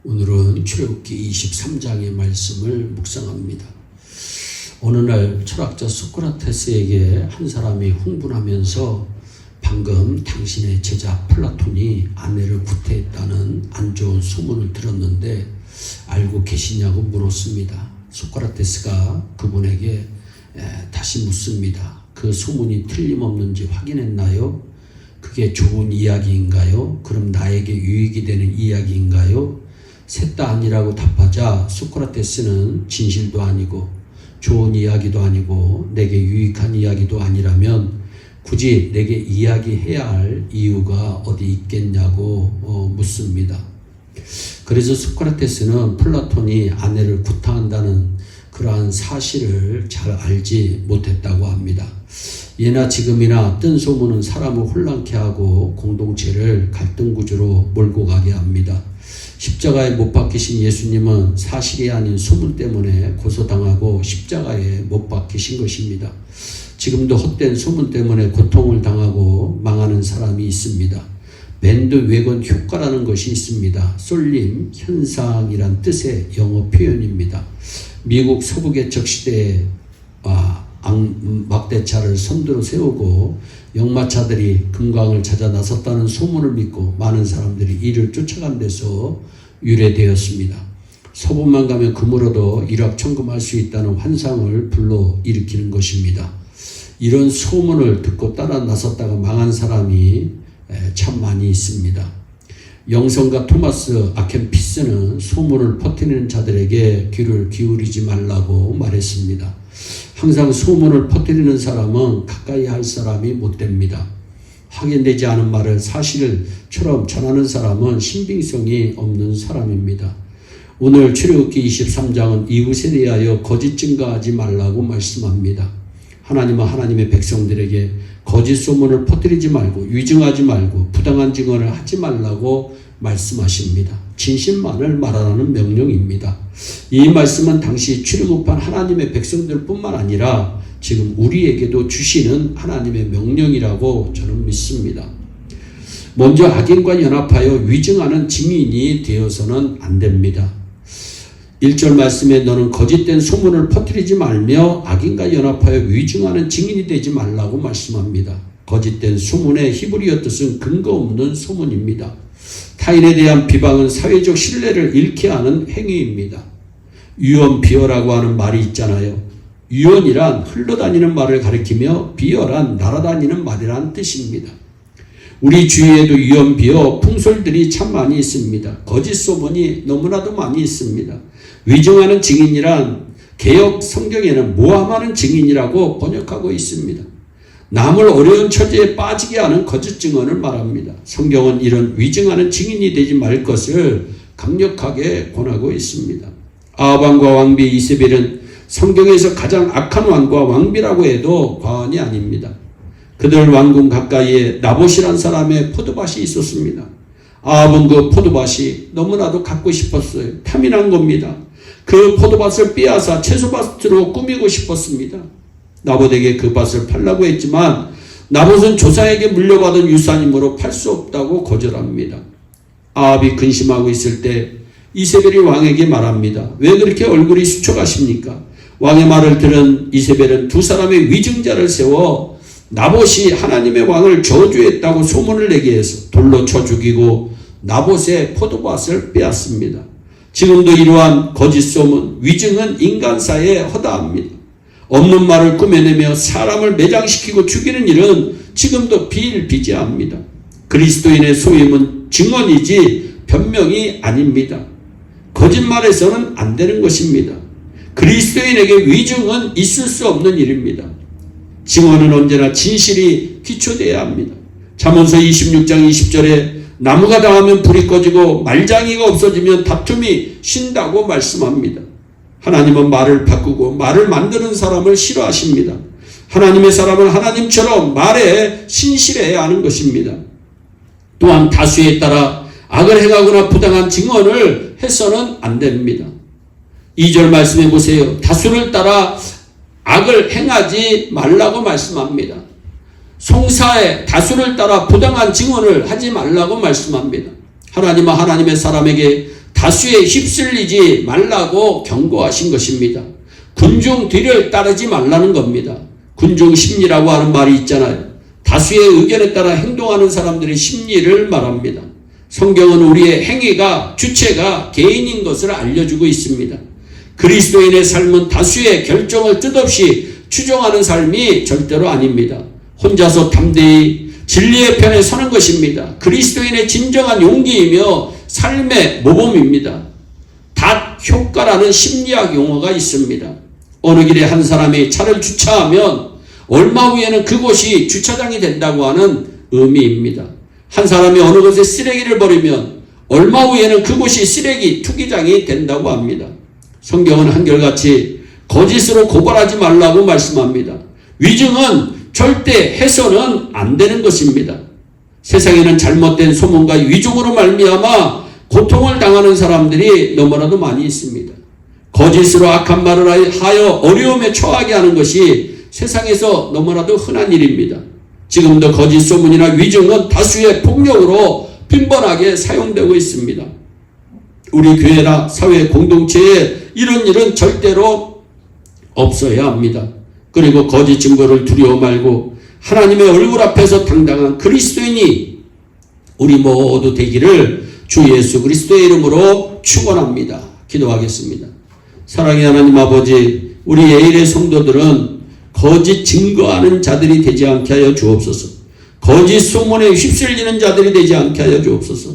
오늘은 출애굽기 23장의 말씀을 묵상합니다. 어느 날 철학자 소크라테스에게 한 사람이 흥분하면서 방금 당신의 제자 플라톤이 아내를 구태했다는 안 좋은 소문을 들었는데 알고 계시냐고 물었습니다. 소크라테스가 그분에게 다시 묻습니다. 그 소문이 틀림없는지 확인했나요? 그게 좋은 이야기인가요? 그럼 나에게 유익이 되는 이야기인가요? 셋 다 아니라고 답하자 소크라테스는 진실도 아니고 좋은 이야기도 아니고 내게 유익한 이야기도 아니라면 굳이 내게 이야기해야 할 이유가 어디 있겠냐고 묻습니다. 그래서 소크라테스는 플라톤이 아내를 구타한다는 그러한 사실을 잘 알지 못했다고 합니다. 예나 지금이나 뜬 소문은 사람을 혼란케 하고 공동체를 갈등 구조로 몰고 가게 합니다. 십자가에 못 박히신 예수님은 사실이 아닌 소문 때문에 고소당하고 십자가에 못 박히신 것입니다. 지금도 헛된 소문 때문에 고통을 당하고 망하는 사람이 있습니다. 밴드웨건 효과라는 것이 있습니다. 쏠림 현상이란 뜻의 영어 표현입니다. 미국 서부개척 시대에 막대차를 선두로 세우고 역마차들이 금강을 찾아 나섰다는 소문을 믿고 많은 사람들이 이를 쫓아간 데서 유래되었습니다. 서부만 가면 금으로도 일확천금할 수 있다는 환상을 불러일으키는 것입니다. 이런 소문을 듣고 따라 나섰다가 망한 사람이 참 많이 있습니다. 영성가 토마스 아켄피스는 소문을 퍼뜨리는 자들에게 귀를 기울이지 말라고 말했습니다. 항상 소문을 퍼뜨리는 사람은 가까이 할 사람이 못 됩니다. 확인되지 않은 말을 사실처럼 전하는 사람은 신빙성이 없는 사람입니다. 오늘 출애굽기 23장은 이웃에 대하여 거짓 증거하지 말라고 말씀합니다. 하나님은 하나님의 백성들에게 거짓 소문을 퍼뜨리지 말고 위증하지 말고 부당한 증언을 하지 말라고 말씀하십니다. 진실만을 말하라는 명령입니다. 이 말씀은 당시 출애굽한 하나님의 백성들 뿐만 아니라 지금 우리에게도 주시는 하나님의 명령이라고 저는 믿습니다. 먼저 악인과 연합하여 위증하는 증인이 되어서는 안 됩니다. 1절 말씀에 너는 거짓된 소문을 퍼뜨리지 말며 악인과 연합하여 위증하는 증인이 되지 말라고 말씀합니다. 거짓된 소문의 히브리어 뜻은 근거 없는 소문입니다. 타인에 대한 비방은 사회적 신뢰를 잃게 하는 행위입니다. 유언비어라고 하는 말이 있잖아요. 유언이란 흘러다니는 말을 가리키며 비어란 날아다니는 말이란 뜻입니다. 우리 주위에도 유언비어 풍설들이 참 많이 있습니다. 거짓 소문이 너무나도 많이 있습니다. 위증하는 증인이란 개역 성경에는 모함하는 증인이라고 번역하고 있습니다. 남을 어려운 처지에 빠지게 하는 거짓 증언을 말합니다. 성경은 이런 위증하는 증인이 되지 말 것을 강력하게 권하고 있습니다. 아합왕과 왕비 이세벨은 성경에서 가장 악한 왕과 왕비라고 해도 과언이 아닙니다. 그들 왕궁 가까이에 나봇이란 사람의 포도밭이 있었습니다. 아합은 그 포도밭이 너무나도 갖고 싶었어요. 탐이 겁니다. 그 포도밭을 빼앗아 채소밭으로 꾸미고 싶었습니다. 나봇에게 그 밭을 팔라고 했지만 나봇은 조상에게 물려받은 유산이므로 팔 수 없다고 거절합니다. 아합이 근심하고 있을 때 이세벨이 왕에게 말합니다. 왜 그렇게 얼굴이 수척하십니까? 왕의 말을 들은 이세벨은 두 사람의 위증자를 세워 나봇이 하나님의 왕을 저주했다고 소문을 내게 해서 돌로 쳐 죽이고 나봇의 포도밭을 빼앗습니다. 지금도 이러한 거짓 소문, 위증은 인간사에 허다합니다. 없는 말을 꾸며내며 사람을 매장시키고 죽이는 일은 지금도 비일비재합니다. 그리스도인의 소임은 증언이지 변명이 아닙니다. 거짓말에서는 안 되는 것입니다. 그리스도인에게 위증은 있을 수 없는 일입니다. 증언은 언제나 진실이 기초되어야 합니다. 잠언서 26장 20절에 나무가 당하면 불이 꺼지고 말장이가 없어지면 다툼이 쉰다고 말씀합니다. 하나님은 말을 바꾸고 말을 만드는 사람을 싫어하십니다. 하나님의 사람은 하나님처럼 말에 신실해야 하는 것입니다. 또한 다수에 따라 악을 행하거나 부당한 증언을 해서는 안 됩니다. 2절 말씀해 보세요. 다수를 따라 악을 행하지 말라고 말씀합니다. 송사에 다수를 따라 부당한 증언을 하지 말라고 말씀합니다. 하나님은 하나님의 사람에게 다수에 휩쓸리지 말라고 경고하신 것입니다. 군중 뒤를 따르지 말라는 겁니다. 군중 심리라고 하는 말이 있잖아요. 다수의 의견에 따라 행동하는 사람들의 심리를 말합니다. 성경은 우리의 행위가 주체가 개인인 것을 알려주고 있습니다. 그리스도인의 삶은 다수의 결정을 뜻없이 추종하는 삶이 절대로 아닙니다. 혼자서 담대히 진리의 편에 서는 것입니다. 그리스도인의 진정한 용기이며 삶의 모범입니다. 닷 효과라는 심리학 용어가 있습니다. 어느 길에 한 사람이 차를 주차하면 얼마 후에는 그곳이 주차장이 된다고 하는 의미입니다. 한 사람이 어느 곳에 쓰레기를 버리면 얼마 후에는 그곳이 쓰레기 투기장이 된다고 합니다. 성경은 한결같이 거짓으로 고발하지 말라고 말씀합니다. 위증은 절대 해서는 안 되는 것입니다. 세상에는 잘못된 소문과 위증으로 말미암아 고통을 당하는 사람들이 너무나도 많이 있습니다. 거짓으로 악한 말을 하여 어려움에 처하게 하는 것이 세상에서 너무나도 흔한 일입니다. 지금도 거짓 소문이나 위증은 다수의 폭력으로 빈번하게 사용되고 있습니다. 우리 교회나 사회 공동체에 이런 일은 절대로 없어야 합니다. 그리고 거짓 증거를 두려워 말고 하나님의 얼굴 앞에서 당당한 그리스도인이 우리 모두 되기를 주 예수 그리스도의 이름으로 축원합니다. 기도하겠습니다. 사랑의 하나님 아버지, 우리 예일의 성도들은 거짓 증거하는 자들이 되지 않게 하여 주옵소서. 거짓 소문에 휩쓸리는 자들이 되지 않게 하여 주옵소서.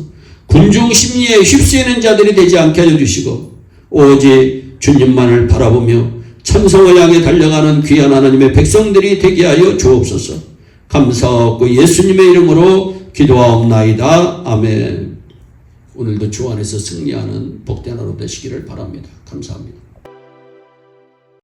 군중 심리에 휩쓰이는 자들이 되지 않게 하여 주시고 오직 주님만을 바라보며 천성을 향해 달려가는 귀한 하나님의 백성들이 되게 하여 주옵소서. 감사하고 예수님의 이름으로 기도하옵나이다. 아멘. 오늘도 주 안에서 승리하는 복된 하루 되시기를 바랍니다. 감사합니다.